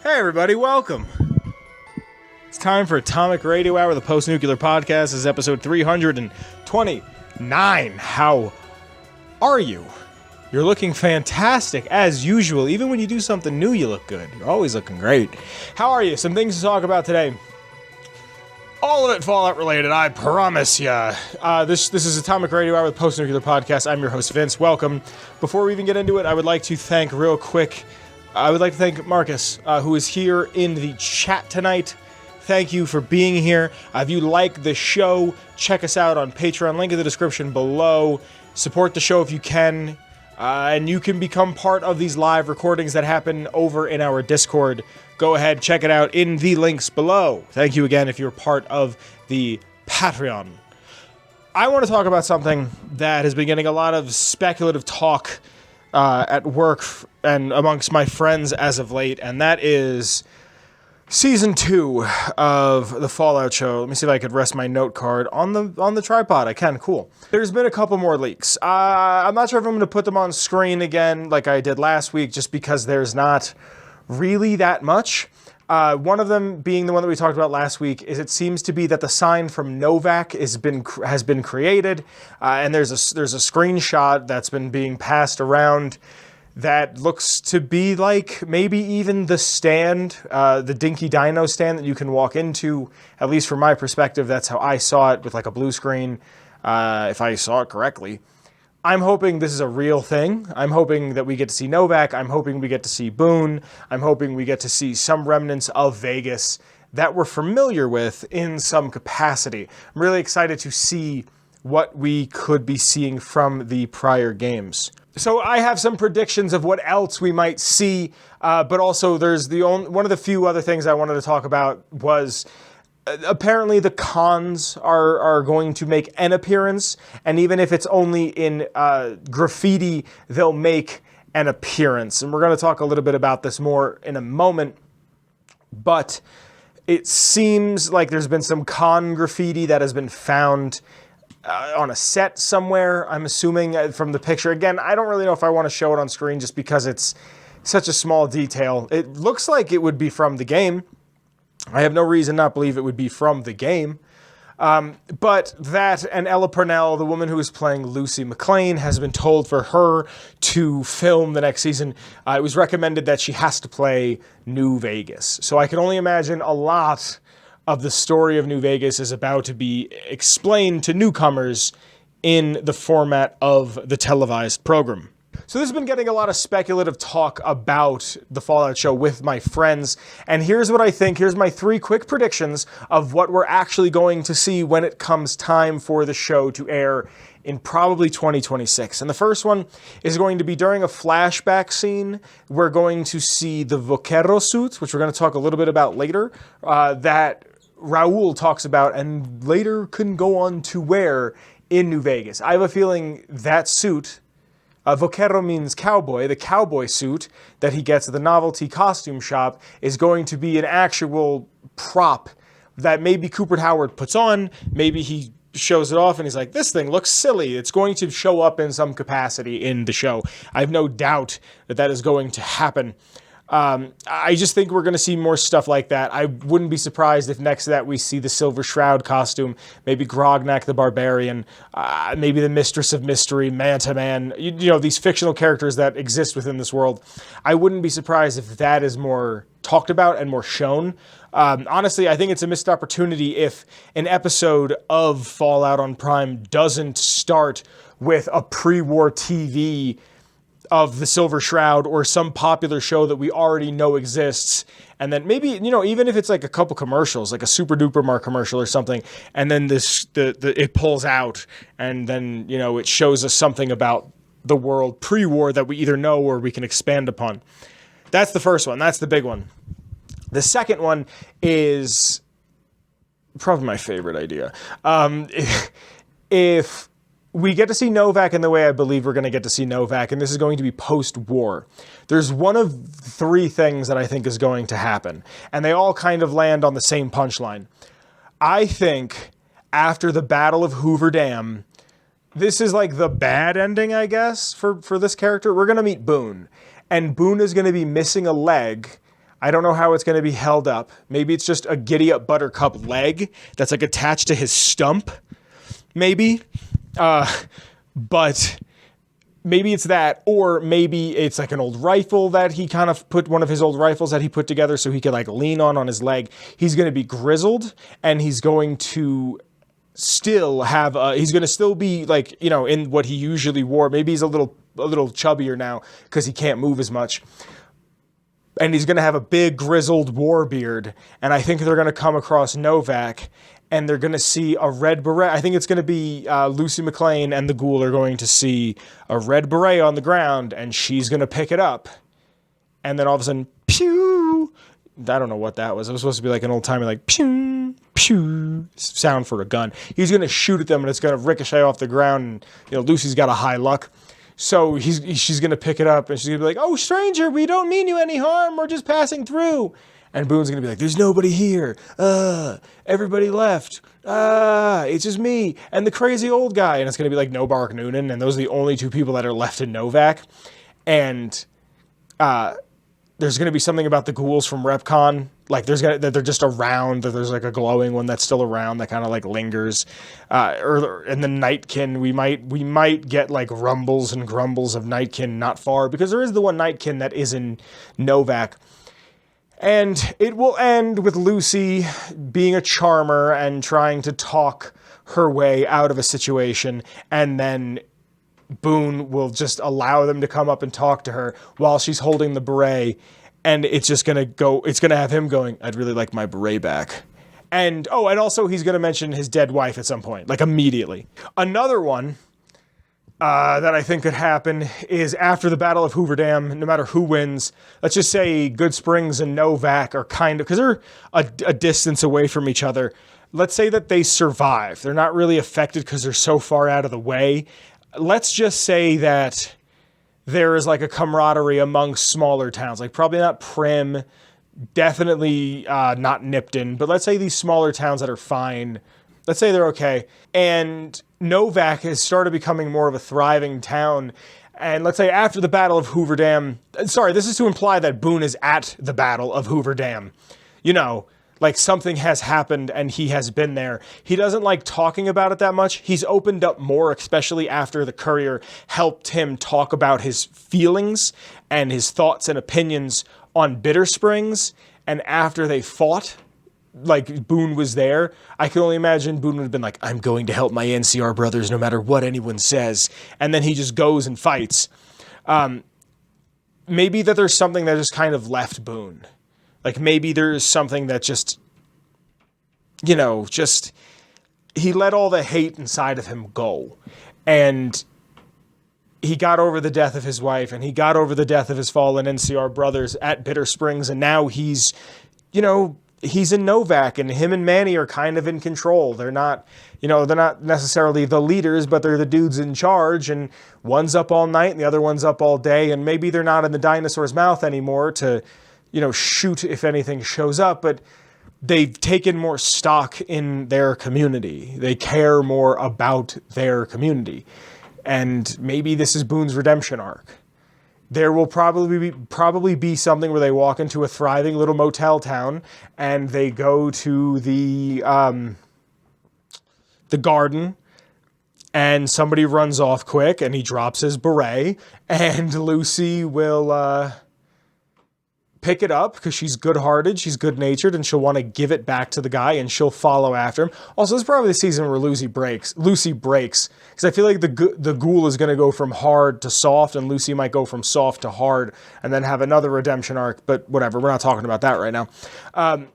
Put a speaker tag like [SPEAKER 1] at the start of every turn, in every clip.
[SPEAKER 1] Hey everybody, welcome. It's time for Atomic Radio Hour, the post-nuclear podcast. This is episode 329. How are you? You're looking fantastic, as usual. Even when you do something new, you look good. You're always looking great. How are you? Some things to talk about today. All of it Fallout related, I promise ya. This is Atomic Radio Hour, the post-nuclear podcast. I'm your host, Vince. Welcome. Before we even get into it, I would like to thank Marcus, who is here in the chat tonight. Thank you for being here. If you like the show, check us out on Patreon, link in the description below. Support the show if you can, and you can become part of these live recordings that happen over in our Discord. Go ahead, check it out in the links below. Thank you again if you're part of the Patreon. I want to talk about something that has been getting a lot of speculative talk at work and amongst my friends as of late, and that is Season 2 of the Fallout show. Let me see if I could rest my note card on the tripod. I can, cool. There's been a couple more leaks. I'm not sure if I'm going to put them on screen again like I did last week, just because there's not really that much. One of them being the one that we talked about last week is it seems to be that the sign from Novak has been created, and there's a screenshot that's been being passed around that looks to be like maybe even the stand, the Dinky Dino stand that you can walk into. At least from my perspective, that's how I saw it, with like a blue screen, if I saw it correctly. I'm hoping this is a real thing. I'm hoping that we get to see Novak. I'm hoping we get to see Boone. I'm hoping we get to see some remnants of Vegas that we're familiar with in some capacity. I'm really excited to see what we could be seeing from the prior games. So I have some predictions of what else we might see, but also there's one of the few other things I wanted to talk about was apparently the cons are going to make an appearance, and even if it's only in graffiti, they'll make an appearance. And we're going to talk a little bit about this more in a moment, but it seems like there's been some con graffiti that has been found on a set somewhere, I'm assuming from the picture. Again, I don't really know if I want to show it on screen just because it's such a small detail. It looks like it would be from the game. I have no reason not believe it would be from the game. But that and Ella Purnell, the woman who is playing Lucy McLean, has been told for her to film the next season. It was recommended that she has to play New Vegas. So I can only imagine a lot of the story of New Vegas is about to be explained to newcomers in the format of the televised program. So this has been getting a lot of speculative talk about the Fallout show with my friends, and here's what I think. Here's my 3 quick predictions of what we're actually going to see when it comes time for the show to air in probably 2026. And the first one is going to be during a flashback scene. We're going to see the Vaquero suit, which we're going to talk a little bit about later, that Raul talks about and later couldn't go on to wear in New Vegas. I have a feeling that suit, Vaquero means cowboy, the cowboy suit that he gets at the novelty costume shop is going to be an actual prop that maybe Cooper Howard puts on. Maybe he shows it off and he's like, this thing looks silly. It's going to show up in some capacity in the show. I have no doubt that that is going to happen. I just think we're going to see more stuff like that. I wouldn't be surprised if next to that we see the Silver Shroud costume, maybe Grognak the Barbarian, maybe the Mistress of Mystery, Manta Man, you know, these fictional characters that exist within this world. I wouldn't be surprised if that is more talked about and more shown. Honestly, I think it's a missed opportunity if an episode of Fallout on Prime doesn't start with a pre-war TV of the Silver Shroud or some popular show that we already know exists, and then maybe, you know, even if it's like a couple commercials, like a Super Duper Mart commercial or something, and then it pulls out, and then, you know, it shows us something about the world pre-war that we either know or we can expand upon. That's the first one. That's the big one. The second one is probably my favorite idea. If we get to see Novak in the way I believe we're going to get to see Novak, and this is going to be post-war, there's one of 3 things that I think is going to happen, and they all kind of land on the same punchline. I think after the Battle of Hoover Dam, this is like the bad ending, I guess, for this character. We're going to meet Boone, and Boone is going to be missing a leg. I don't know how it's going to be held up. Maybe it's just a Giddy Up Buttercup leg that's like attached to his stump. Maybe. But maybe it's that, or maybe it's like an old rifle that he kind of put, one of his old rifles that he put together so he could like lean on his leg. He's going to be grizzled, and he's going to still have, he's going to still be like, you know, in what he usually wore. Maybe he's a little chubbier now because he can't move as much. And he's going to have a big grizzled war beard. And I think they're going to come across Novak, and they're going to see a red beret. I think it's going to be Lucy McLean and the ghoul are going to see a red beret on the ground, and she's going to pick it up. And then all of a sudden, pew! I don't know what that was. It was supposed to be like an old-timey, like, pew, pew, sound for a gun. He's going to shoot at them, and it's going to ricochet off the ground. And, you know, Lucy's got a high luck. So she's going to pick it up, and she's going to be like, oh, stranger, we don't mean you any harm. We're just passing through. And Boone's going to be like, there's nobody here. Everybody left. It's just me and the crazy old guy. And it's going to be like No Bark Noonan. And those are the only two people that are left in Novak. And there's going to be something about the ghouls from Repcon. Like that they're just around, that there's like a glowing one that's still around that kind of like lingers. Or in the Nightkin, we might get like rumbles and grumbles of Nightkin not far, because there is the one Nightkin that is in Novak. And it will end with Lucy being a charmer and trying to talk her way out of a situation, and then Boone will just allow them to come up and talk to her while she's holding the beret, and it's just going to go, it's going to have him going, I'd really like my beret back. And, oh, and also he's going to mention his dead wife at some point, like immediately. Another one that I think could happen is after the Battle of Hoover Dam, no matter who wins, let's just say Good Springs and Novak are kind of, because they're a distance away from each other. Let's say that they survive. They're not really affected because they're so far out of the way. Let's just say that there is like a camaraderie amongst smaller towns, like probably not Prim, definitely not Nipton, but let's say these smaller towns that are fine, let's say they're okay. And Novak has started becoming more of a thriving town. And let's say after the Battle of Hoover Dam, sorry, this is to imply that Boone is at the Battle of Hoover Dam. You know, like something has happened and he has been there. He doesn't like talking about it that much. He's opened up more, especially after the courier helped him talk about his feelings and his thoughts and opinions on Bitter Springs. And after they fought, like Boone was there, I can only imagine Boone would have been like, I'm going to help my NCR brothers no matter what anyone says. And then he just goes and fights. Maybe that there's something that just kind of left Boone. Like maybe there's something that just, you know, just, he let all the hate inside of him go. And he got over the death of his wife, and he got over the death of his fallen NCR brothers at Bitter Springs. And now he's, you know, he's in Novak, and him and Manny are kind of in control. They're not, you know, they're not necessarily the leaders, but they're the dudes in charge, and one's up all night and the other one's up all day. And maybe they're not in the dinosaur's mouth anymore to, you know, shoot if anything shows up, but they've taken more stock in their community. They care more about their community. And maybe this is Boone's redemption arc. There will probably be something where they walk into a thriving little motel town and they go to the garden, and somebody runs off quick and he drops his beret, and Lucy will pick it up because she's good-hearted, she's good-natured, and she'll want to give it back to the guy, and she'll follow after him. Also, this is probably the season where Lucy breaks, because I feel like the ghoul is going to go from hard to soft, and Lucy might go from soft to hard, and then have another redemption arc, but whatever, we're not talking about that right now. And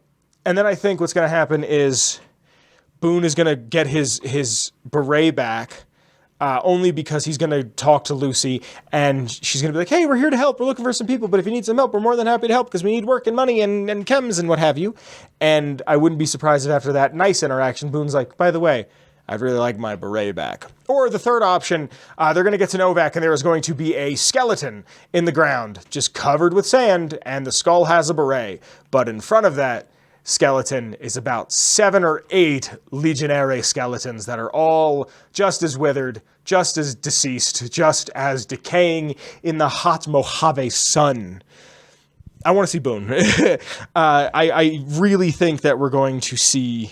[SPEAKER 1] then I think what's going to happen is Boone is going to get his beret back, only because he's going to talk to Lucy, and she's going to be like, hey, we're here to help. We're looking for some people, but if you need some help, we're more than happy to help because we need work and money and chems and what have you. And I wouldn't be surprised if after that nice interaction, Boone's like, by the way, I'd really like my beret back. Or the third option, they're going to get to Novak, and there is going to be a skeleton in the ground, just covered with sand, and the skull has a beret. But in front of that skeleton is about 7 or 8 legionary skeletons that are all just as withered, just as deceased, just as decaying in the hot Mojave sun. I want to see Boone. I really think that we're going to see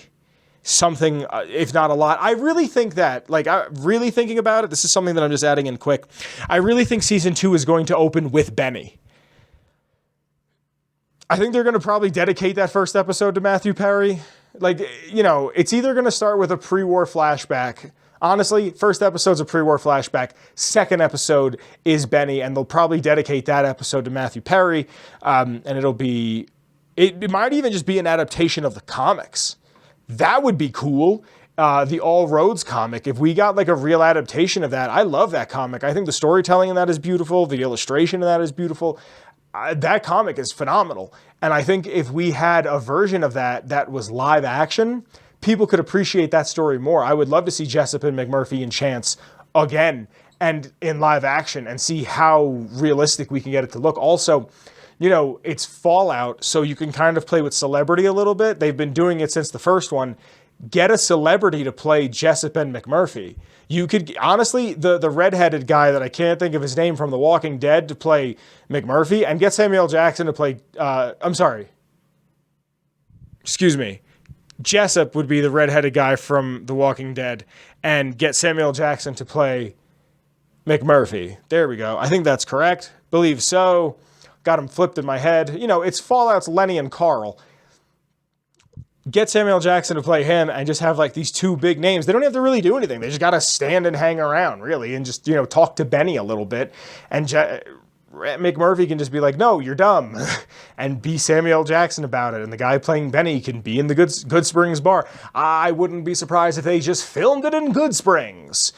[SPEAKER 1] something, if not a lot. I really think that, like, really thinking about it, this is something that I'm just adding in quick. I really think season 2 is going to open with Benny. I think they're going to probably dedicate that first episode to Matthew Perry. Like, you know, it's either going to start with a pre-war flashback. Honestly, first episode's a pre-war flashback. Second episode is Benny, and they'll probably dedicate that episode to Matthew Perry. And it'll be... It might even just be an adaptation of the comics. That would be cool. The All Roads comic. If we got like a real adaptation of that, I love that comic. I think the storytelling in that is beautiful. The illustration in that is beautiful. That comic is phenomenal. And I think if we had a version of that was live action, people could appreciate that story more. I would love to see Jessup and McMurphy and Chance again and in live action and see how realistic we can get it to look. Also, you know, it's Fallout, so you can kind of play with celebrity a little bit. They've been doing it since the first one. Get a celebrity to play Jessup and McMurphy. You could, honestly, the redheaded guy that I can't think of his name from The Walking Dead to play McMurphy, and get Samuel Jackson to play, Jessup would be the redheaded guy from The Walking Dead, and get Samuel Jackson to play McMurphy. There we go. I think that's correct. Believe so. Got him flipped in my head. You know, it's Fallout's Lenny and Carl. Get Samuel Jackson to play him and just have like these two big names. They don't have to really do anything. They just got to stand and hang around, really, and just, you know, talk to Benny a little bit. And McMurphy can just be like, no, you're dumb, and be Samuel Jackson about it. And the guy playing Benny can be in the Good Springs bar. I wouldn't be surprised if they just filmed it in Good Springs.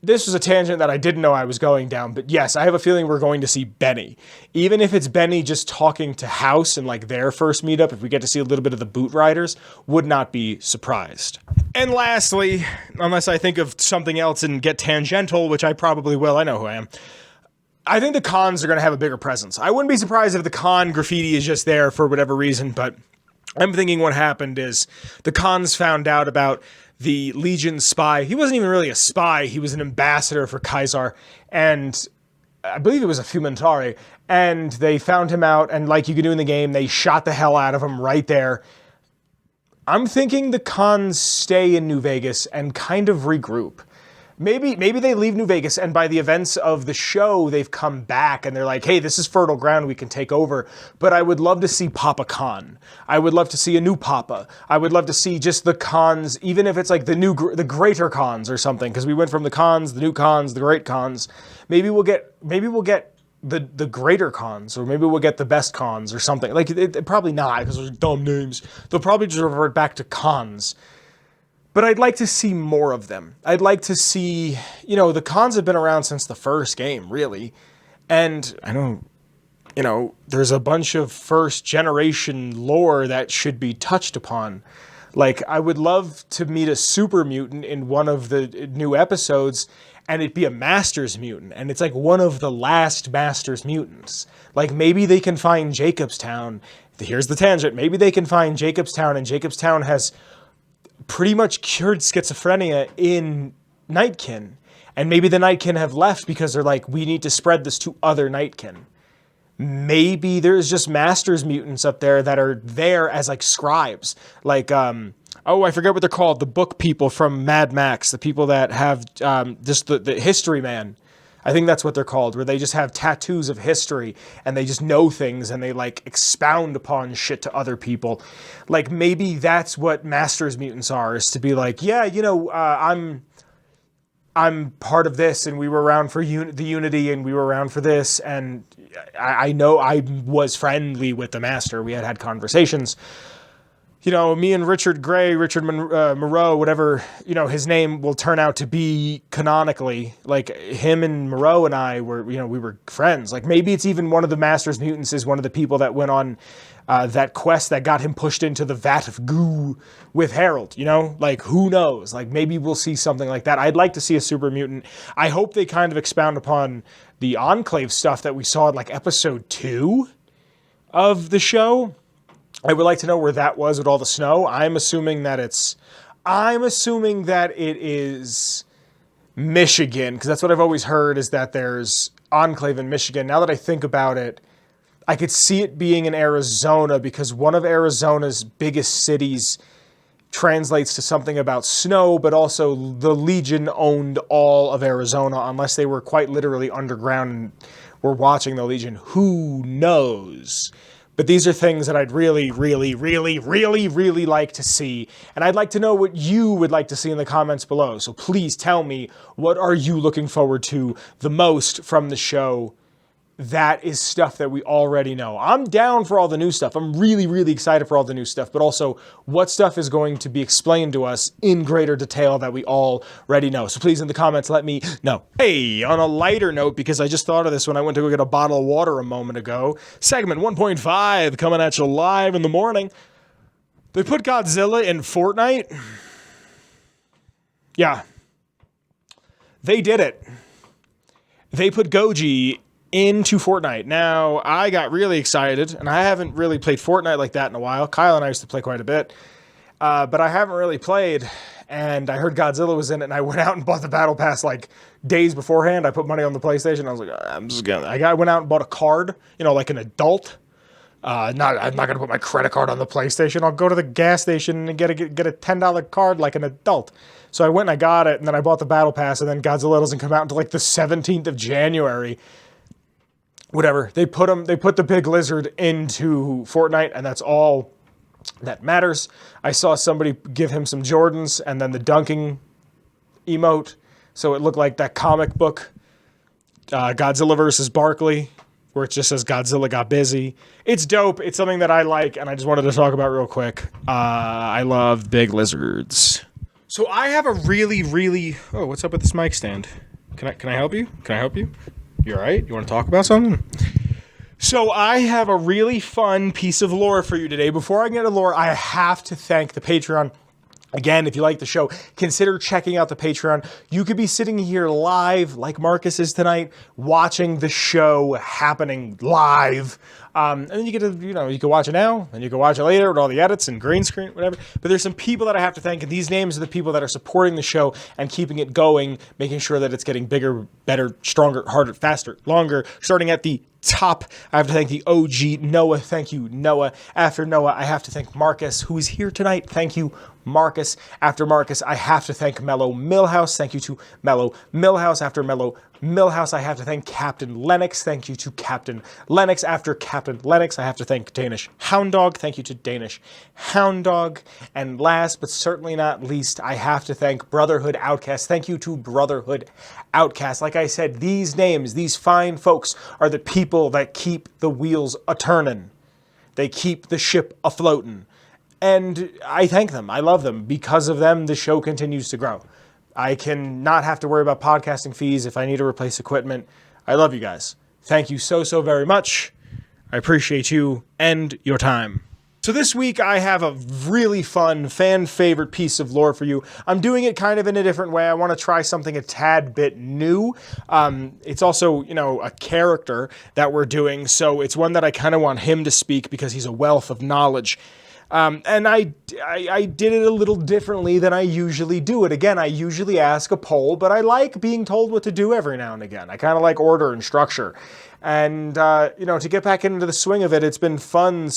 [SPEAKER 1] This was a tangent that I didn't know I was going down, but yes, I have a feeling we're going to see Benny. Even if it's Benny just talking to House and like their first meetup, if we get to see a little bit of the Boot Riders, would not be surprised. And lastly, unless I think of something else and get tangential, which I probably will, I know who I am, I think the cons are going to have a bigger presence. I wouldn't be surprised if the con graffiti is just there for whatever reason, but I'm thinking what happened is the cons found out about the Legion spy. He wasn't even really a spy. He was an ambassador for Kaiser, and I believe it was a Fumentari, and they found him out, and like you can do in the game, they shot the hell out of him right there. I'm thinking the cons stay in New Vegas and kind of regroup. Maybe they leave New Vegas, and by the events of the show, they've come back, and they're like, hey, this is fertile ground, we can take over. But I would love to see Papa Khan. I would love to see a new Papa. I would love to see just the cons, even if it's like the greater cons or something, because we went from the cons, the new cons, the great cons. Maybe we'll get the greater cons, or maybe we'll get the best cons or something. Like, probably not, because those are dumb names. They'll probably just revert back to cons. But I'd like to see more of them. I'd like to see, you know, the cons have been around since the first game, really. And I know, you know, there's a bunch of first generation lore that should be touched upon. Like, I would love to meet a super mutant in one of the new episodes, and it'd be a Masters mutant. And it's like one of the last Masters mutants. Like, maybe they can find Jacobstown. Here's the tangent. Maybe they can find Jacobstown, and Jacobstown has pretty much cured schizophrenia in Nightkin. And maybe the Nightkin have left because they're like, we need to spread this to other Nightkin. Maybe there's just Masters mutants up there that are there as like scribes. Like, I forget what they're called. The book people from Mad Max. The people that have just the history man. I think that's what they're called, where they just have tattoos of history and they just know things and they like expound upon shit to other people. Like, maybe that's what Masters mutants are, is to be like, yeah, you know, I'm part of this, and we were around for the Unity, and we were around for this, and I know I was friendly with the Master. We had conversations. You know, me and Richard Moreau, whatever, you know, his name will turn out to be canonically, like him and Moreau and I were, you know, we were friends. Like, maybe it's even one of the Masters mutants is one of the people that went on that quest that got him pushed into the vat of goo with Harold, you know? Like, who knows? Like, maybe we'll see something like that. I'd like to see a super mutant. I hope they kind of expound upon the Enclave stuff that we saw in, like, episode 2 of the show. I would like to know where that was with all the snow. I'm assuming that it is Michigan, because that's what I've always heard, is that there's Enclave in Michigan. Now that I think about it, I could see it being in Arizona because one of Arizona's biggest cities translates to something about snow, but also the Legion owned all of Arizona, unless they were quite literally underground and were watching the Legion. Who knows? But these are things that I'd really, really, really, really, really like to see. And I'd like to know what you would like to see in the comments below. So please tell me, what are you looking forward to the most from the show? That is stuff that we already know. I'm down for all the new stuff. I'm really, really excited for all the new stuff, but also what stuff is going to be explained to us in greater detail that we already know. So please in the comments, let me know. Hey, on a lighter note, because I just thought of this when I went to go get a bottle of water a moment ago, segment 1.5 coming at you live in the morning. They put Godzilla in Fortnite. Yeah. They did it. They put Goji into Fortnite. Now, I got really excited, and I haven't really played Fortnite like that in a while. Kyle and I used to play quite a bit, but I haven't really played, and I heard Godzilla was in it, and I went out and bought the Battle Pass like days beforehand. I put money on the PlayStation. I was like, I went out and bought a card, you know, like an adult. I'm not going to put my credit card on the PlayStation. I'll go to the gas station and get a $10 card like an adult. So I went and I got it, and then I bought the Battle Pass, and then Godzilla doesn't come out until like the 17th of January. Whatever. They put the big lizard into Fortnite, and that's all that matters. I saw somebody give him some Jordans and then the dunking emote, so it looked like that comic book, Godzilla vs. Barkley, where it just says Godzilla got busy. It's dope. It's something that I like, and I just wanted to talk about real quick. I love big lizards. So I have a really, really... Oh, what's up with this mic stand? Can I help you? Can I help you? You all right? You want to talk about something? So I have a really fun piece of lore for you today. Before I get to lore, I have to thank the Patreon. Again, if you like the show, consider checking out the Patreon. You could be sitting here live, like Marcus is tonight, watching the show happening live. And then you get to, you can watch it now, and you can watch it later with all the edits and green screen, whatever. But there's some people that I have to thank, and these names are the people that are supporting the show and keeping it going, making sure that it's getting bigger, better, stronger, harder, faster, longer. Starting at the top, I have to thank the OG Noah. Thank you, Noah. After Noah, I have to thank Marcus, who is here tonight. Thank you, Marcus. After Marcus, I have to thank Mellow Milhouse. Thank you to Mellow Milhouse. After Mellow Milhouse, I have to thank Captain Lennox. Thank you to Captain Lennox. After Captain Lennox, I have to thank DanishHoundDog. Thank you to DanishHoundDog. And last but certainly not least, I have to thank Brotherhood Outcast. Thank you to Brotherhood Outcast. Like I said, these names, these fine folks are the people that keep the wheels a-turning. They keep the ship a-floating. And I thank them. I love them. Because of them, the show continues to grow. I can not have to worry about podcasting fees if I need to replace equipment. I love you guys. Thank you so, so very much. I appreciate you and your time. So this week I have a really fun, fan favorite piece of lore for you. I'm doing it kind of in a different way. I want to try something a tad bit new. It's also, a character that we're doing. So it's one that I kind of want him to speak because he's a wealth of knowledge. And I did it a little differently than I usually do it. Again, I usually ask a poll, but I like being told what to do every now and again. I kind of like order and structure. And, to get back into the swing of it, it's been fun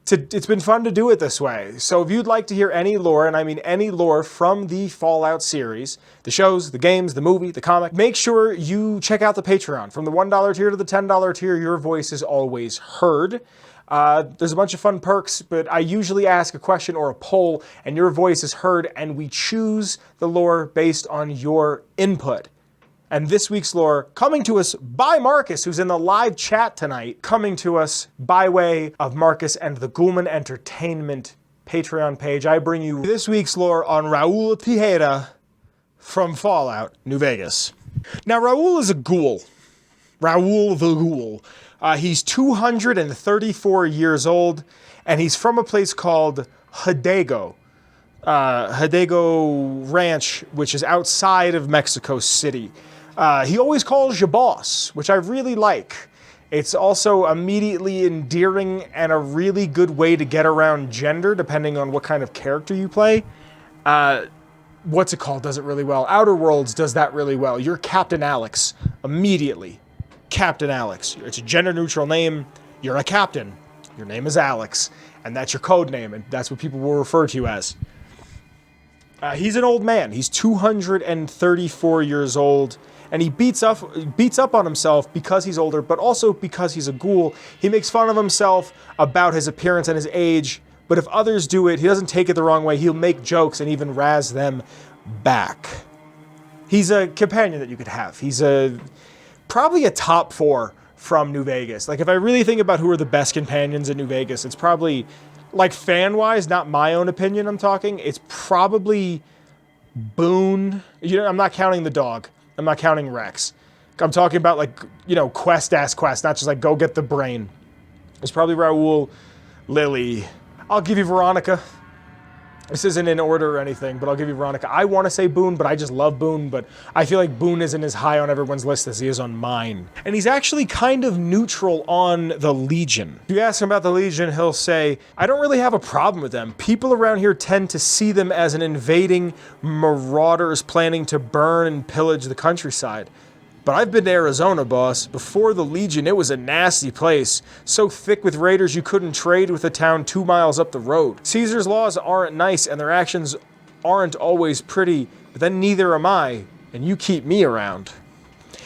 [SPEAKER 1] it's been fun to do it this way. So if you'd like to hear any lore, and I mean any lore from the Fallout series, the shows, the games, the movie, the comic, make sure you check out the Patreon. From the $1 tier to the $10 tier, your voice is always heard. There's a bunch of fun perks, but I usually ask a question or a poll, and your voice is heard, and we choose the lore based on your input. And this week's lore, coming to us by Marcus, who's in the live chat tonight, coming to us by way of Marcus and the Ghoulman Entertainment Patreon page, I bring you this week's lore on Raul Tejeda from Fallout, New Vegas. Now, Raul is a ghoul. Raul the Ghoul. He's 234 years old, and he's from a place called Hidalgo. Hidalgo Ranch, which is outside of Mexico City. He always calls you boss, which I really like. It's also immediately endearing and a really good way to get around gender, depending on what kind of character you play. What's it called does it really well. Outer Worlds does that really well. You're Captain Alex, immediately. Captain Alex. It's a gender-neutral name. You're a captain. Your name is Alex, and that's your code name, and that's what people will refer to you as. He's an old man. He's 234 years old, and he beats up on himself because he's older, but also because he's a ghoul. He makes fun of himself about his appearance and his age, but if others do it, he doesn't take it the wrong way. He'll make jokes and even razz them back. He's a companion that you could have. He's probably a top 4 from New Vegas. Like, if I really think about who are the best companions in New Vegas, it's probably, like, fan-wise, not my own opinion I'm talking, it's probably Boone. You know, I'm not counting the dog. I'm not counting Rex. I'm talking about, like, you know, quest-ass quest, not just like, go get the brain. It's probably Raoul, Lily. I'll give you Veronica. This isn't in order or anything, but I'll give you Veronica. I want to say Boone, but I just love Boone, but I feel like Boone isn't as high on everyone's list as he is on mine. And he's actually kind of neutral on the Legion. If you ask him about the Legion, he'll say, I don't really have a problem with them. People around here tend to see them as an invading marauders planning to burn and pillage the countryside. But I've been to Arizona, boss. Before the Legion, it was a nasty place. So thick with raiders you couldn't trade with a town 2 miles up the road. Caesar's laws aren't nice and their actions aren't always pretty, but then neither am I, and you keep me around.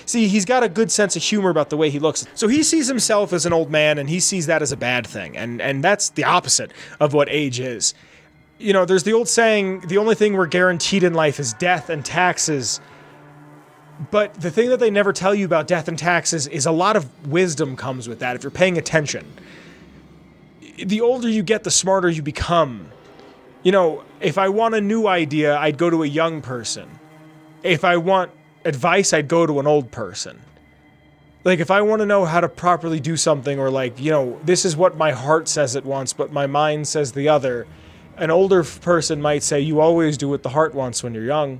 [SPEAKER 1] See, he's got a good sense of humor about the way he looks. So he sees himself as an old man, and he sees that as a bad thing, and that's the opposite of what age is. You know, there's the old saying, the only thing we're guaranteed in life is death and taxes. But the thing that they never tell you about death and taxes is a lot of wisdom comes with that if you're paying attention. The older you get, the smarter you become. You know, if I want a new idea, I'd go to a young person. If I want advice, I'd go to an old person. Like, if I want to know how to properly do something, or like, you know, this is what my heart says it wants, but my mind says the other, an older person might say, you always do what the heart wants when you're young.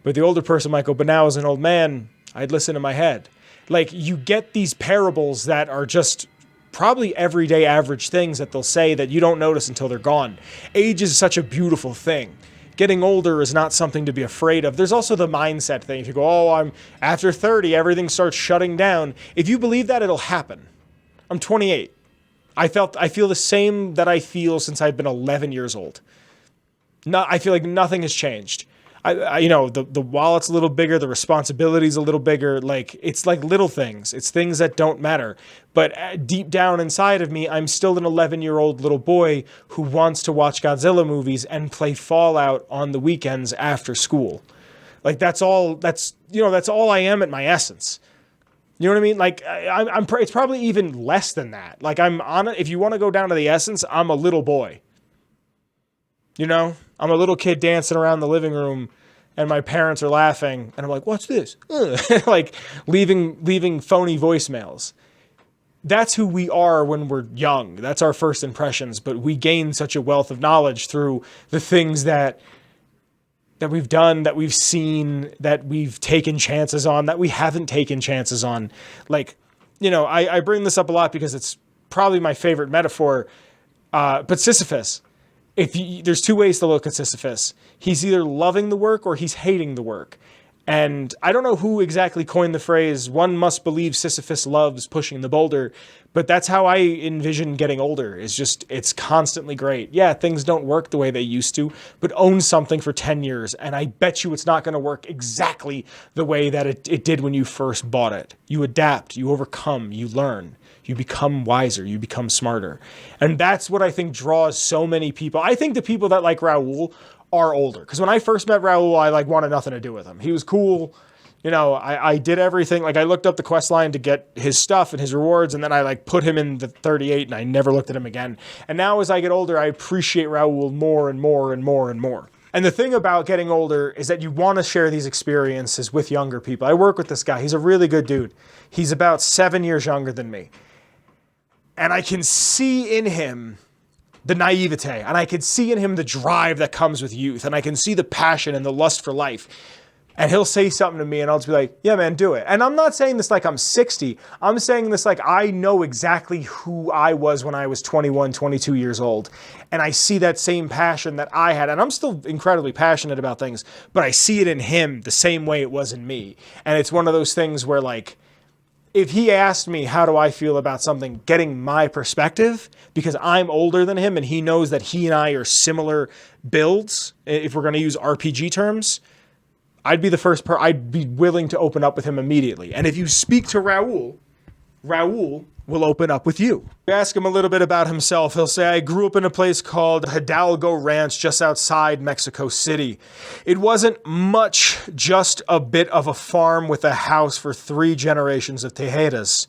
[SPEAKER 1] But the older person might go, but now as an old man, I'd listen to my head. Like, you get these parables that are just probably everyday average things that they'll say that you don't notice until they're gone. Age is such a beautiful thing. Getting older is not something to be afraid of. There's also the mindset thing. If you go, oh, I'm after 30, everything starts shutting down. If you believe that, it'll happen. I'm 28. I feel the same that I feel since I've been 11 years old. I feel like nothing has changed. You know, the wallet's a little bigger, the responsibility's a little bigger. Like, it's like little things. It's things that don't matter. But deep down inside of me, I'm still an 11-year-old little boy who wants to watch Godzilla movies and play Fallout on the weekends after school. Like, that's all I am at my essence. You know what I mean? Like, it's probably even less than that. Like, if you want to go down to the essence, I'm a little boy. You know? I'm a little kid dancing around the living room, and my parents are laughing, and I'm like, what's this? Like, leaving phony voicemails. That's who we are when we're young. That's our first impressions, but we gain such a wealth of knowledge through the things that we've done, that we've seen, that we've taken chances on, that we haven't taken chances on. Like, you know, I bring this up a lot because it's probably my favorite metaphor, but Sisyphus. There's 2 ways to look at Sisyphus. He's either loving the work or he's hating the work. And I don't know who exactly coined the phrase, one must believe Sisyphus loves pushing the boulder, but that's how I envision getting older. It's constantly great. Yeah, things don't work the way they used to, but own something for 10 years, and I bet you it's not going to work exactly the way that it did when you first bought it. You adapt, you overcome, you learn. You become wiser, you become smarter. And that's what I think draws so many people. I think the people that like Raoul are older. Because when I first met Raoul, I wanted nothing to do with him. He was cool. You know, I did everything. Like, I looked up the quest line to get his stuff and his rewards, and then I put him in the 38, and I never looked at him again. And now as I get older, I appreciate Raoul more and more and more and more. And the thing about getting older is that you want to share these experiences with younger people. I work with this guy. He's a really good dude. He's about 7 years younger than me. And I can see in him the naivete, and I can see in him the drive that comes with youth, and I can see the passion and the lust for life. And he'll say something to me, and I'll just be like, yeah, man, do it. And I'm not saying this like I'm 60. I'm saying this like I know exactly who I was when I was 21, 22 years old. And I see that same passion that I had. And I'm still incredibly passionate about things, but I see it in him the same way it was in me. And it's one of those things where, like, if he asked me how do I feel about something, getting my perspective, because I'm older than him and he knows that he and I are similar builds, if we're going to use RPG terms, I'd be the first I'd be willing to open up with him immediately. And if you speak to Raul, Raul will open up with you. You ask him a little bit about himself, he'll say, I grew up in a place called Hidalgo Ranch just outside Mexico City. It wasn't much, just a bit of a farm with a house for 3 generations of Tejedas.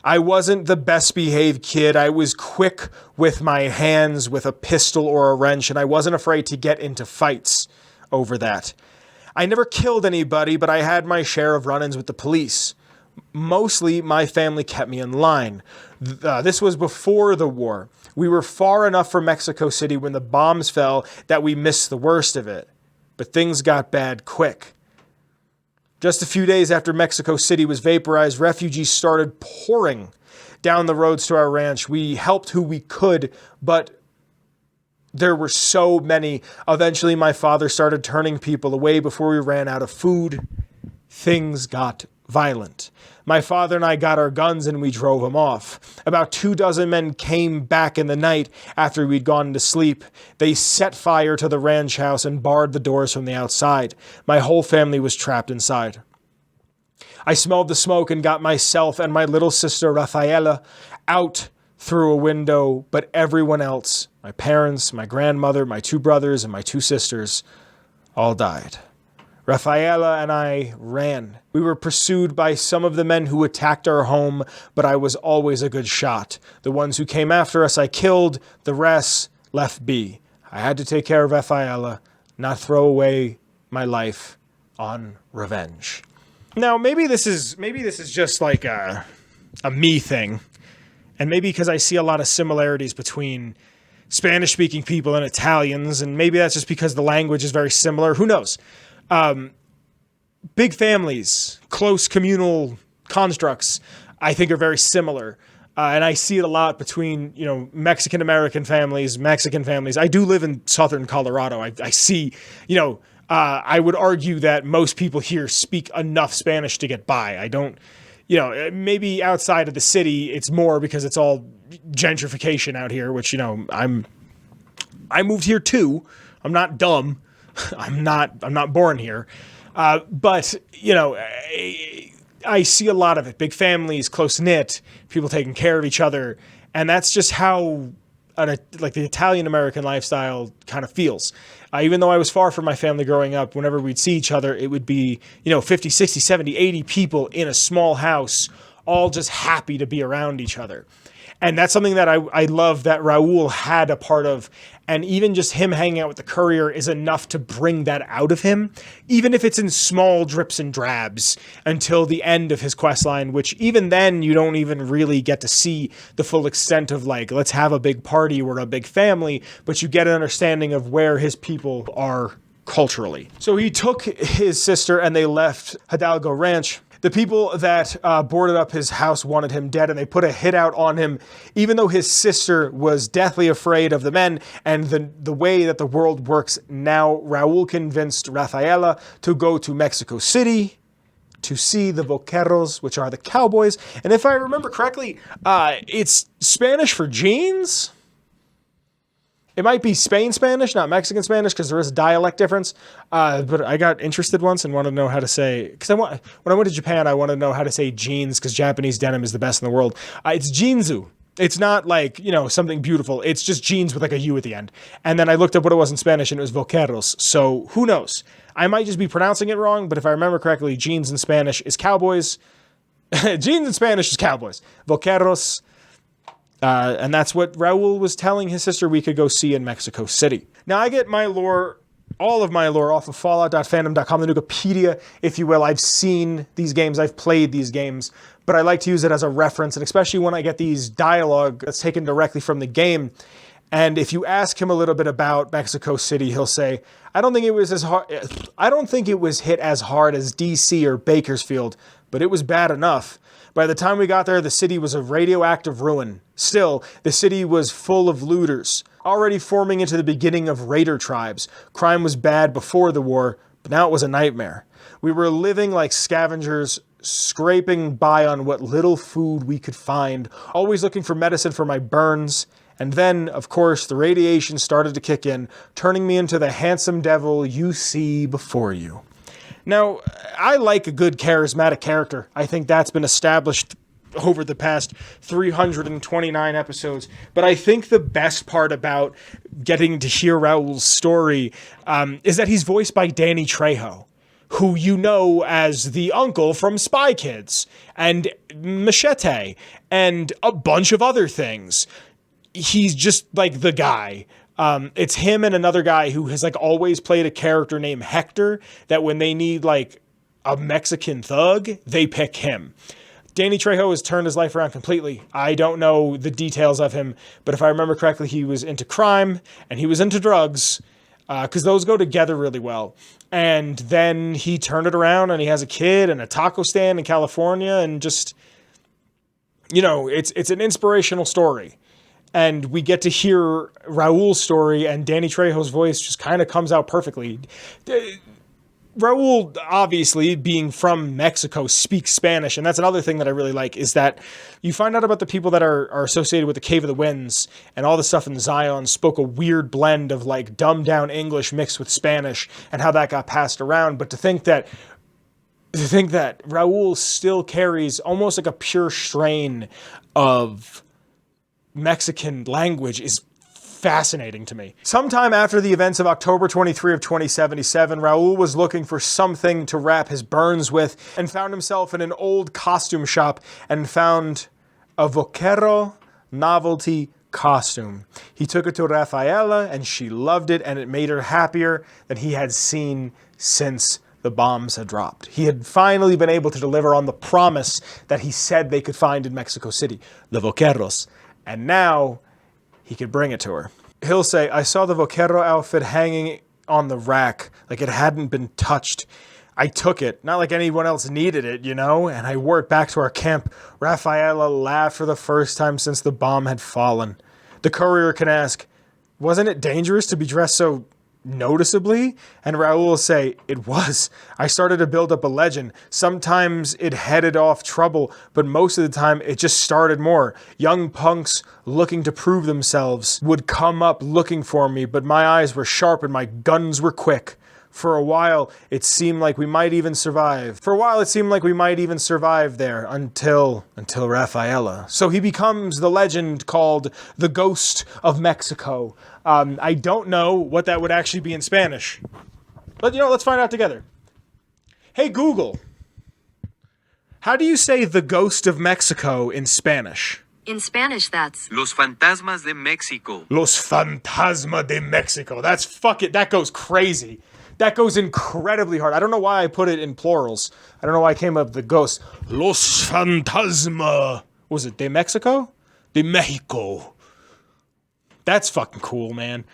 [SPEAKER 1] I wasn't the best behaved kid. I was quick with my hands with a pistol or a wrench, and I wasn't afraid to get into fights over that. I never killed anybody, but I had my share of run-ins with the police. Mostly, my family kept me in line. This was before the war. We were far enough from Mexico City when the bombs fell that we missed the worst of it. But things got bad quick. Just a few days after Mexico City was vaporized, refugees started pouring down the roads to our ranch. We helped who we could, but there were so many. Eventually, my father started turning people away before we ran out of food. Things got violent. My father and I got our guns and we drove them off. About 24 men came back in the night after we'd gone to sleep. They set fire to the ranch house and barred the doors from the outside. My whole family was trapped inside. I smelled the smoke and got myself and my little sister Rafaela out through a window, but everyone else, my parents, my grandmother, my 2 brothers, and my 2 sisters, all died. Rafaela and I ran. We were pursued by some of the men who attacked our home, but I was always a good shot. The ones who came after us I killed, the rest left be. I had to take care of Rafaela, not throw away my life on revenge. Now, maybe this is just like a me thing, and maybe because I see a lot of similarities between Spanish-speaking people and Italians, and maybe that's just because the language is very similar. Who knows? Big families, close communal constructs, I think are very similar. And I see it a lot between, Mexican-American families, Mexican families. I do live in southern Colorado. I see, I would argue that most people here speak enough Spanish to get by. I don't, maybe outside of the city, it's more because it's all gentrification out here, which, I moved here too. I'm not dumb. I'm not born here. But I see a lot of it. Big families, close-knit, people taking care of each other. And that's just how the Italian-American lifestyle kind of feels. Even though I was far from my family growing up, whenever we'd see each other, it would be, 50, 60, 70, 80 people in a small house, all just happy to be around each other. And that's something that I love that Raul had a part of. And even just him hanging out with the courier is enough to bring that out of him, even if it's in small drips and drabs until the end of his quest line, which even then you don't even really get to see the full extent of let's have a big party, we're a big family, but you get an understanding of where his people are culturally. So he took his sister and they left Hidalgo Ranch. The people that boarded up his house wanted him dead, and they put a hit out on him, even though his sister was deathly afraid of the men and the way that the world works now. Raul convinced Rafaela to go to Mexico City to see the vaqueros, which are the cowboys. And if I remember correctly, it's Spanish for jeans. It might be Spain Spanish, not Mexican Spanish, because there is a dialect difference. But I got interested once and wanted to know how to say, because when I went to Japan, I wanted to know how to say jeans, because Japanese denim is the best in the world. It's jinzu. It's not something beautiful. It's just jeans with a U at the end. And then I looked up what it was in Spanish, and it was vaqueros. So who knows? I might just be pronouncing it wrong, but if I remember correctly, jeans in Spanish is cowboys. Jeans in Spanish is cowboys. Vaqueros. And that's what Raul was telling his sister we could go see in Mexico City. Now, I get my lore, all of my lore, off of fallout.fandom.com, the Nukipedia, if you will. I've seen these games, I've played these games, but I like to use it as a reference, and especially when I get these dialogue that's taken directly from the game. And if you ask him a little bit about Mexico City, he'll say, I don't think it was hit as hard as DC or Bakersfield, but it was bad enough. By the time we got there, the city was a radioactive ruin. Still, the city was full of looters, already forming into the beginning of raider tribes. Crime was bad before the war, but now it was a nightmare. We were living like scavengers scraping by on what little food we could find, always looking for medicine for my burns. And then, of course, the radiation started to kick in, turning me into the handsome devil you see before you. Now, I like a good charismatic character. I think that's been established over the past 329 episodes. But I think the best part about getting to hear Raul's story is that he's voiced by Danny Trejo, who you know as the uncle from Spy Kids and Machete and a bunch of other things. He's just like the guy. It's him and another guy who has like always played a character named Hector, that when they need like a Mexican thug, they pick him. Danny Trejo has turned his life around completely. I don't know the details of him, but if I remember correctly, he was into crime and he was into drugs, because those go together really well. And then he turned it around and he has a kid and a taco stand in California, and just, you know, it's an inspirational story. And we get to hear Raul's story, and Danny Trejo's voice just kind of comes out perfectly. Raul, obviously, being from Mexico, speaks Spanish, and that's another thing that I really like, is that you find out about the people that are associated with the Cave of the Winds, and all the stuff in Zion spoke a weird blend of like dumbed-down English mixed with Spanish, and how that got passed around. But to think that Raul still carries almost like a pure strain of Mexican language is fascinating to me. Sometime after the events of October 23 of 2077, Raul was looking for something to wrap his burns with, and found himself in an old costume shop and found a vaquero novelty costume. He took it to Rafaela and she loved it, and it made her happier than he had seen since the bombs had dropped. He had finally been able to deliver on the promise that he said they could find in Mexico City, the vaqueros. And now he could bring it to her. He'll say, I saw the vaquero outfit hanging on the rack like it hadn't been touched. I took it, not like anyone else needed it, you know, and I wore it back to our camp. Rafaela laughed for the first time since the bomb had fallen. The courier can ask, wasn't it dangerous to be dressed so noticeably? And Raul will say, it was. I started to build up a legend. Sometimes it headed off trouble, but most of the time it just started more. Young punks looking to prove themselves would come up looking for me, but my eyes were sharp and my guns were quick. For a while, it seemed like we might even survive. There until Rafaela. So he becomes the legend called the Ghost of Mexico. I don't know what that would actually be in Spanish. But, you know, let's find out together. Hey, Google. How do you say the Ghost of Mexico in Spanish?
[SPEAKER 2] In Spanish, that's
[SPEAKER 3] Los fantasmas de México.
[SPEAKER 1] Los fantasmas de Mexico. That goes crazy. That goes incredibly hard. I don't know why I put it in plurals. I don't know why I came up with the ghost. Los fantasma. Was it de Mexico? De Mexico. That's fucking cool, man.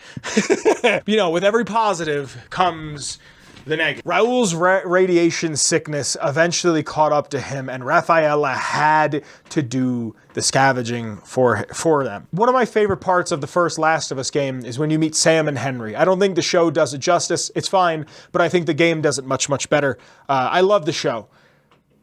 [SPEAKER 1] You know, with every positive comes the negative. Raul's radiation sickness eventually caught up to him, and Rafaela had to do the scavenging for them. One of my favorite parts of the first Last of Us game is when you meet Sam and Henry. I don't think the show does it justice. It's fine, but I think the game does it much, much better. I love the show,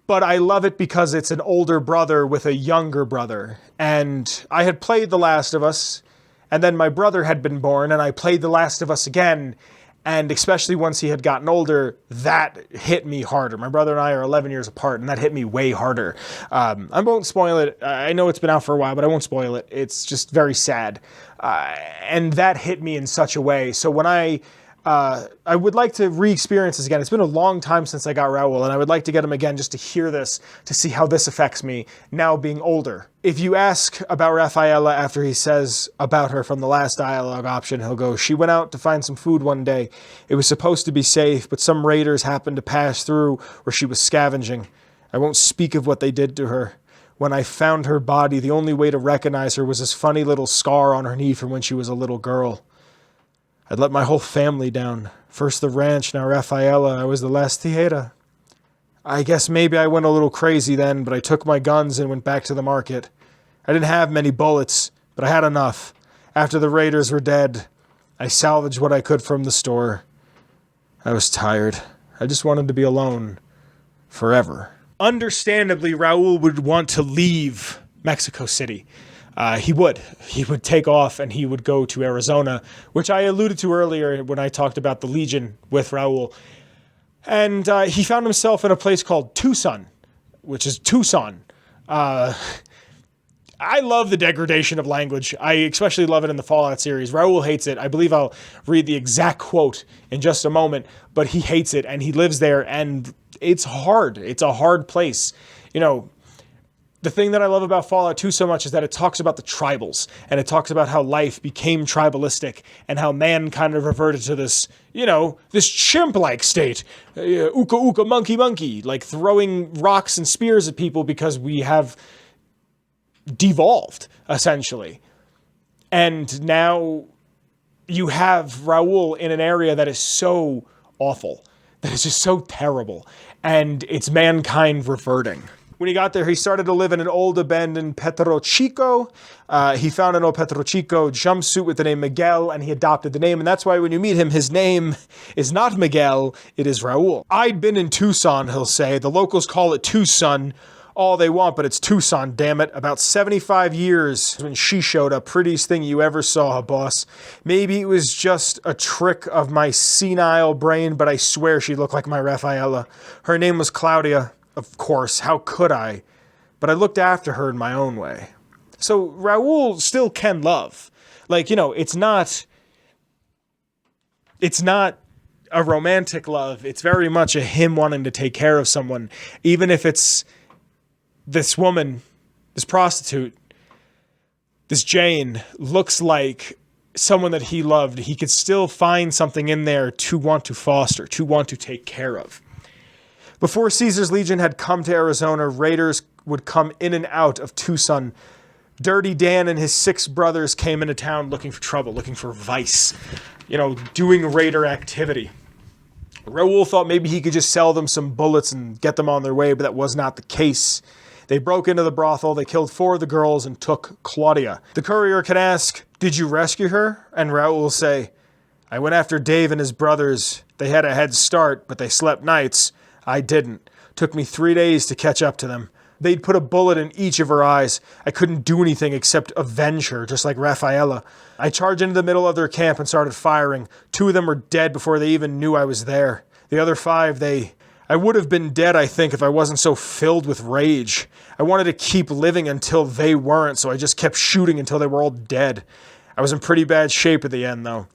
[SPEAKER 1] but I love it because it's an older brother with a younger brother. And I had played The Last of Us, and then my brother had been born, and I played The Last of Us again. And especially once he had gotten older, that hit me harder. My brother and I are 11 years apart, and that hit me way harder. I won't spoil it. I know it's been out for a while, but I won't spoil it. It's just very sad. And that hit me in such a way. So when I would like to re-experience this again. It's been a long time since I got Raul, and I would like to get him again just to hear this, to see how this affects me now being older. If you ask about Rafaela after he says about her from the last dialogue option, he'll go, she went out to find some food one day. It was supposed to be safe, but some raiders happened to pass through where she was scavenging. I won't speak of what they did to her. When I found her body, the only way to recognize her was this funny little scar on her knee from when she was a little girl. I'd let my whole family down. First the ranch, now Rafaela. I was the last tijera. I guess maybe I went a little crazy then, but I took my guns and went back to the market. I didn't have many bullets, but I had enough. After the raiders were dead, I salvaged what I could from the store. I was tired. I just wanted to be alone. Forever. understandably, Raul would want to leave Mexico City. He would take off and he would go to Arizona, which I alluded to earlier when I talked about the Legion with Raul. And he found himself in a place called Tucson, which is Tucson. I love the degradation of language. I especially love it in the Fallout series. Raul hates it. I believe I'll read the exact quote in just a moment, but he hates it and he lives there and it's hard. It's a hard place. You know, the thing that I love about Fallout 2 so much is that it talks about the tribals and it talks about how life became tribalistic and how man kind of reverted to this, you know, this chimp-like state. Ooka ooka monkey monkey, like throwing rocks and spears at people because we have devolved, essentially. And now you have Raul in an area that is so awful, that is just so terrible, and it's mankind reverting. When he got there, he started to live in an old abandoned Petro Chico. He found an old Petro Chico jumpsuit with the name Miguel, and he adopted the name. And that's why when you meet him, his name is not Miguel, it is Raul. I'd been in Tucson, he'll say. The locals call it Tucson all they want, but it's Tucson, damn it. About 75 years when she showed up. Prettiest thing you ever saw, boss. Maybe it was just a trick of my senile brain, but I swear she looked like my Rafaela. Her name was Claudia. Of course, how could I? But I looked after her in my own way. So Raul still can love. Like, you know, it's not a romantic love. It's very much a him wanting to take care of someone. Even if it's this woman, this prostitute, this Jane, looks like someone that he loved. He could still find something in there to want to foster, to want to take care of. Before Caesar's Legion had come to Arizona, raiders would come in and out of Tucson. Dirty Dan and his 6 brothers came into town looking for trouble, looking for vice, you know, doing raider activity. Raul thought maybe he could just sell them some bullets and get them on their way, but that was not the case. They broke into the brothel, they killed 4 of the girls and took Claudia. The courier can ask, "Did you rescue her?" And Raul will say, "I went after Dave and his brothers. They had a head start, but they slept nights. I didn't. Took me 3 days to catch up to them. They'd put a bullet in each of her eyes. I couldn't do anything except avenge her, just like Rafaela. I charged into the middle of their camp and started firing. 2 of them were dead before they even knew I was there. The other 5, I would have been dead, I think, if I wasn't so filled with rage. I wanted to keep living until they weren't, so I just kept shooting until they were all dead. I was in pretty bad shape at the end, though.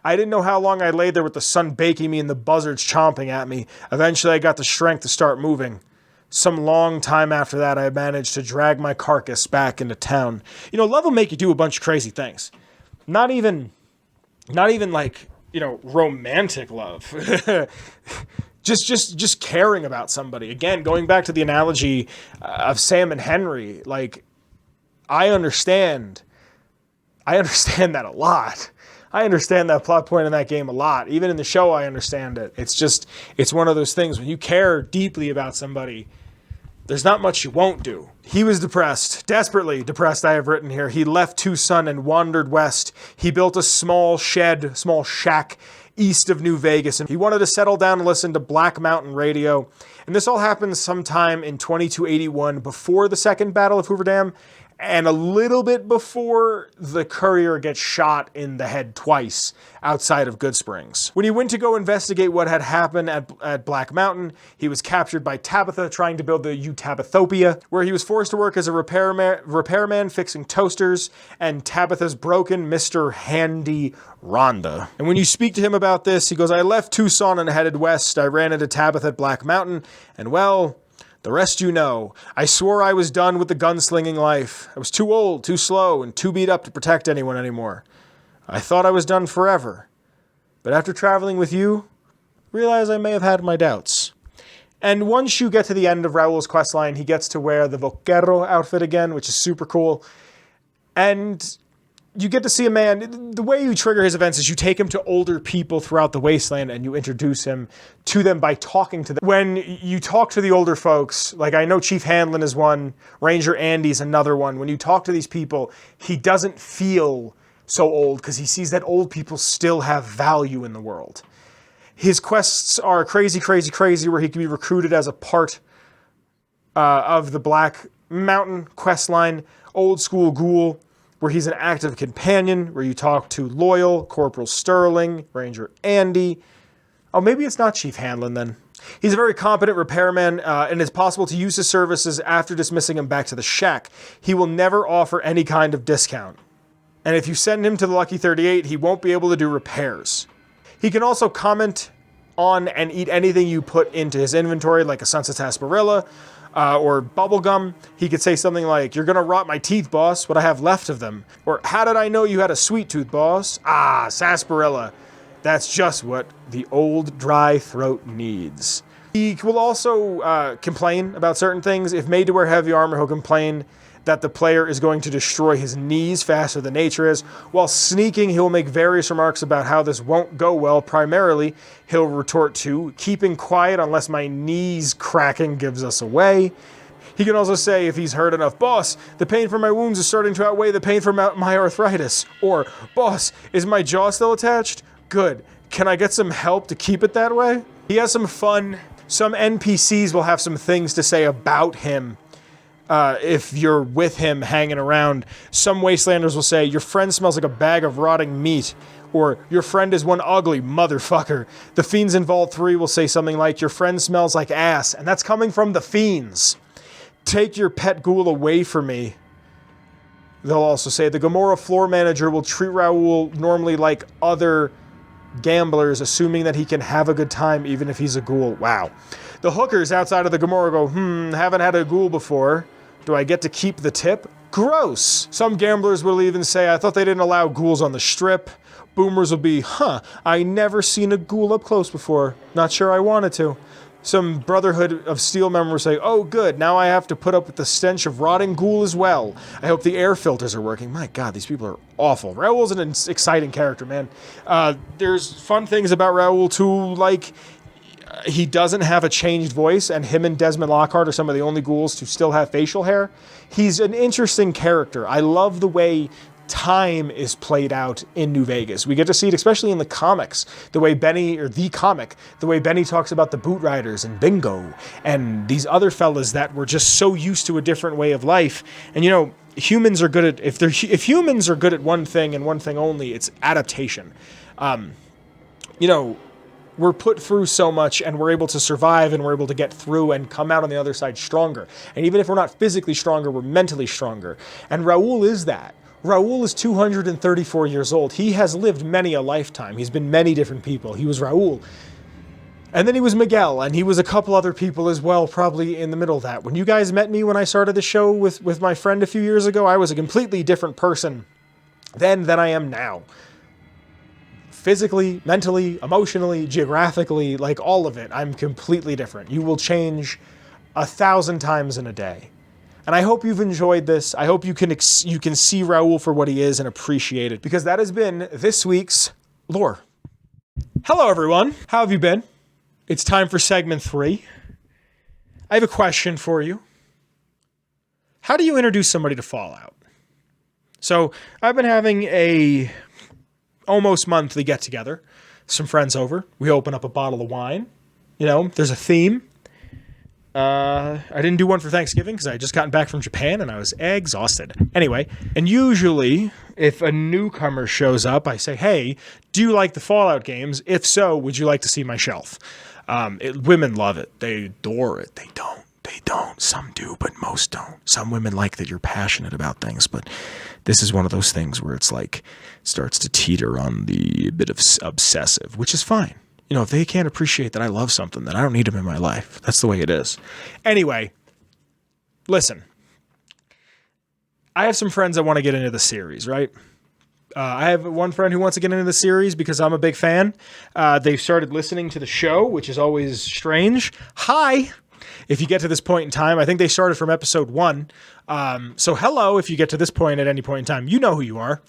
[SPEAKER 1] I didn't know how long I lay there with the sun baking me and the buzzards chomping at me. Eventually, I got the strength to start moving. Some long time after that, I managed to drag my carcass back into town." You know, love will make you do a bunch of crazy things. Not even like, you know, romantic love. Just caring about somebody. Again, going back to the analogy of Sam and Henry, like, I understand that a lot. I understand that plot point in that game a lot. Even in the show, I understand it. It's one of those things when you care deeply about somebody, there's not much you won't do. He was depressed, desperately depressed, I have written here. He left Tucson and wandered west. He built a small shack east of New Vegas, and he wanted to settle down and listen to Black Mountain Radio. And this all happened sometime in 2281, before the Second Battle of Hoover Dam, and a little bit before the courier gets shot in the head twice outside of Good Springs. When he went to go investigate what had happened at Black Mountain, he was captured by Tabitha trying to build the Tabithopia, where he was forced to work as a repairman fixing toasters, and Tabitha's broken Mr. Handy Rhonda. And when you speak to him about this, he goes, "I left Tucson and headed west. I ran into Tabitha at Black Mountain, and well, the rest you know. I swore I was done with the gunslinging life. I was too old, too slow, and too beat up to protect anyone anymore. I thought I was done forever. But after traveling with you, realize I may have had my doubts." And once you get to the end of Raul's questline, he gets to wear the Vaquero outfit again, which is super cool. And you get to see a man. The way you trigger his events is you take him to older people throughout the wasteland and you introduce him to them by talking to them. When you talk to the older folks, like I know Chief Hanlon is one, Ranger Andy's another one. When you talk to these people, he doesn't feel so old because he sees that old people still have value in the world. His quests are crazy, crazy, crazy, where he can be recruited as a part of the Black Mountain questline, Old School Ghoul, where he's an active companion, where you talk to Loyal, Corporal Sterling, Ranger Andy. Oh, maybe it's not Chief Hanlon then. He's a very competent repairman, and it's possible to use his services after dismissing him back to the shack. He will never offer any kind of discount. And if you send him to the Lucky 38, he won't be able to do repairs. He can also comment on and eat anything you put into his inventory, like a Sunset Sarsaparilla, or bubblegum. He could say something like, "You're gonna rot my teeth, boss, what I have left of them." Or, "How did I know you had a sweet tooth, boss?" Ah, sarsaparilla. That's just what the old dry throat needs. He will also complain about certain things. If made to wear heavy armor, he'll complain that the player is going to destroy his knees faster than nature is. While sneaking, he'll make various remarks about how this won't go well. Primarily, he'll retort to, "Keeping quiet unless my knees cracking gives us away." He can also say, if he's heard enough, "Boss, the pain from my wounds is starting to outweigh the pain from my arthritis." Or, "Boss, is my jaw still attached? Good. Can I get some help to keep it that way?" He has some fun. Some NPCs will have some things to say about him. If you're with him hanging around. Some Wastelanders will say, "Your friend smells like a bag of rotting meat." Or, "Your friend is one ugly motherfucker." The Fiends in Vault 3 will say something like, "Your friend smells like ass." And that's coming from the Fiends. "Take your pet ghoul away from me." They'll also say, "The Gomorrah floor manager will treat Raoul normally like other gamblers, assuming that he can have a good time even if he's a ghoul." Wow. The hookers outside of the Gomorrah go, "Haven't had a ghoul before. Do I get to keep the tip?" Gross. Some gamblers will even say, "I thought they didn't allow ghouls on the strip." Boomers will be, "I never seen a ghoul up close before. Not sure I wanted to." Some Brotherhood of Steel members say, "Oh good, now I have to put up with the stench of rotting ghoul as well. I hope the air filters are working." My god, these people are awful. Raoul's an exciting character, man. There's fun things about Raoul too, like he doesn't have a changed voice, and him and Desmond Lockhart are some of the only ghouls to still have facial hair. He's an interesting character. I love the way time is played out in New Vegas. We get to see it, especially in the comics, the way Benny talks about the boot riders and Bingo and these other fellas that were just so used to a different way of life. And humans are good at, if humans are good at one thing and one thing only, it's adaptation. We're put through so much and we're able to survive and we're able to get through and come out on the other side stronger. And even if we're not physically stronger, we're mentally stronger. And Raoul is that. Raoul is 234 years old. He has lived many a lifetime. He's been many different people. He was Raoul. And then he was Miguel, and he was a couple other people as well, probably in the middle of that. When you guys met me when I started the show with my friend a few years ago, I was a completely different person then than I am now. Physically, mentally, emotionally, geographically, like all of it, I'm completely different. You will change 1,000 times in a day. And I hope you've enjoyed this. I hope you can see Raoul for what he is and appreciate it, because that has been this week's Lore. Hello, everyone. How have you been? It's time for segment 3. I have a question for you. How do you introduce somebody to Fallout? So I've been having a almost monthly get-together. Some friends over. We open up a bottle of wine. There's a theme. I didn't do one for Thanksgiving because I had just gotten back from Japan and I was exhausted. Anyway, and usually if a newcomer shows up, I say, "Hey, do you like the Fallout games? If so, would you like to see my shelf?" Women love it. They adore it. They don't. Some do, but most don't. Some women like that you're passionate about things, but this is one of those things where it's like starts to teeter on the bit of obsessive, which is fine. If they can't appreciate that I love something, then I don't need them in my life. That's the way it is. Anyway, listen. I have some friends that want to get into the series, right? I have one friend who wants to get into the series because I'm a big fan. They've started listening to the show, which is always strange. Hi! If you get to this point in time, I think they started from episode 1. So hello, if you get to this point at any point in time, you know who you are.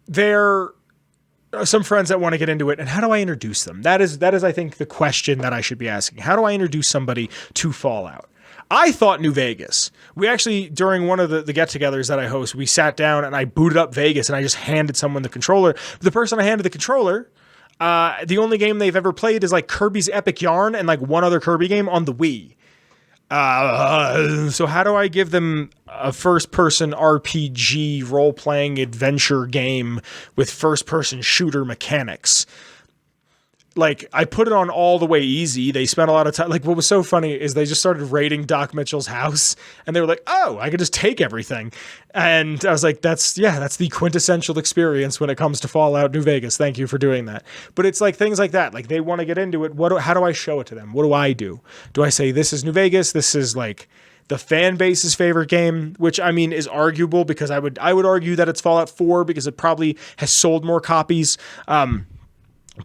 [SPEAKER 1] There are some friends that want to get into it, and how do I introduce them? That is, I think, the question that I should be asking. How do I introduce somebody to Fallout? I thought New Vegas. We actually, during one of the get-togethers that I host, we sat down and I booted up Vegas and I just handed someone the controller. The person I handed the controller, the only game they've ever played is like Kirby's Epic Yarn and like one other Kirby game on the Wii. So how do I give them a first-person RPG role-playing adventure game with first-person shooter mechanics? Like, I put it on all the way easy. They spent a lot of time. Like, what was so funny is they just started raiding Doc Mitchell's house, and they were like, oh, I could just take everything. And I was like, that's the quintessential experience when it comes to Fallout New Vegas. Thank you for doing that. But it's like things like that. Like, they want to get into it. How do I show it to them? What do I do? Do I say, this is New Vegas? This is, like, the fan base's favorite game, which, I mean, is arguable because I would argue that it's Fallout 4 because it probably has sold more copies.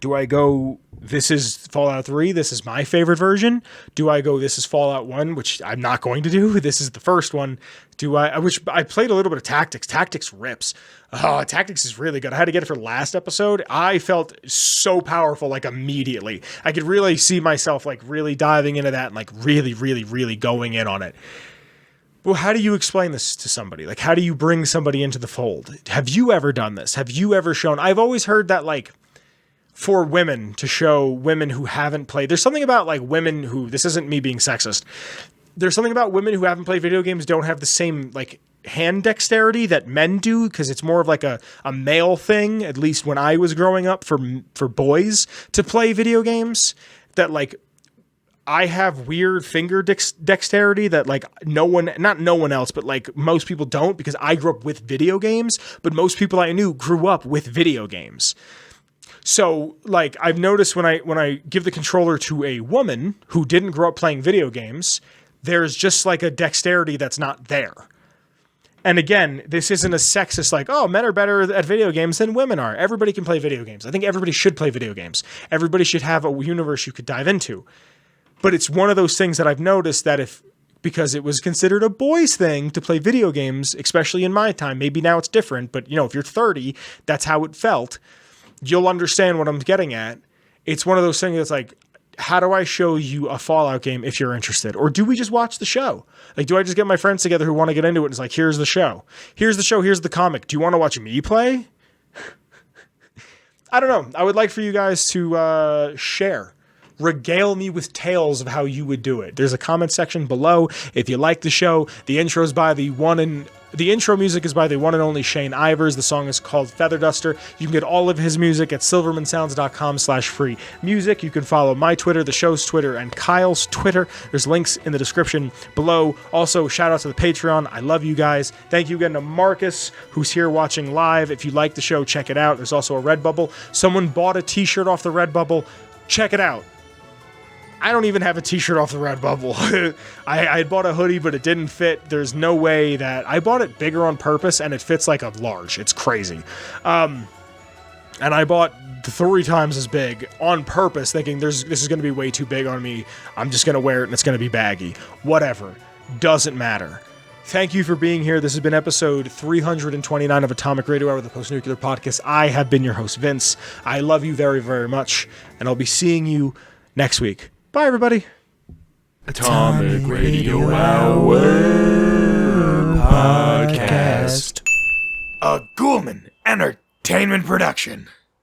[SPEAKER 1] Do I go, this is Fallout 3, this is my favorite version? Do I go, this is Fallout 1, which I'm not going to do, this is the first one? Which I played a little bit of Tactics. Tactics rips. Oh, Tactics is really good. I had to get it for last episode. I felt so powerful, like, immediately. I could really see myself, like, really diving into that and, like, really, really, really going in on it. Well, how do you explain this to somebody? Like, how do you bring somebody into the fold? Have you ever done this? Have you ever shown, I've always heard that, like, for women to show women who haven't played. There's something about like women who, this isn't me being sexist. There's something about women who haven't played video games don't have the same like hand dexterity that men do because it's more of like a male thing, at least when I was growing up for boys to play video games, that like I have weird finger dexterity that like not no one else, but like most people don't because I grew up with video games, but most people I knew grew up with video games. So, like, I've noticed when I give the controller to a woman who didn't grow up playing video games, there's just, like, a dexterity that's not there. And again, this isn't a sexist, like, oh, men are better at video games than women are. Everybody can play video games. I think everybody should play video games. Everybody should have a universe you could dive into. But it's one of those things that I've noticed that because it was considered a boys' thing to play video games, especially in my time, maybe now it's different, but, you know, if you're 30, that's how it felt. You'll understand what I'm getting at. It's one of those things that's like, how do I show you a Fallout game if you're interested? Or do we just watch the show? Like, do I just get my friends together who want to get into it and it's like, here's the show. Here's the show, here's the comic. Do you want to watch me play? I don't know. I would like for you guys to share. Regale me with tales of how you would do it. There's a comment section below. If you like the show, the intro music is by the one and only Shane Ivers. The song is called Feather Duster. You can get all of his music at silvermansounds.com/free music. You can follow my Twitter, the show's Twitter, and Kyle's Twitter. There's links in the description below. Also, shout out to the Patreon. I love you guys. Thank you again to Marcus, who's here watching live. If you like the show, check it out. There's also a Redbubble. Someone bought a t-shirt off the Redbubble. Check it out. I don't even have a t-shirt off the Redbubble. I bought a hoodie, but it didn't fit. There's no way that... I bought it bigger on purpose, and it fits like a large. It's crazy. And I bought 3 times as big on purpose, thinking this is going to be way too big on me. I'm just going to wear it, and it's going to be baggy. Whatever. Doesn't matter. Thank you for being here. This has been episode 329 of Atomic Radio Hour, the Post-Nuclear Podcast. I have been your host, Vince. I love you very, very much, and I'll be seeing you next week. Bye, everybody.
[SPEAKER 2] Atomic Radio Hour Podcast.
[SPEAKER 1] A Ghoulman Entertainment production.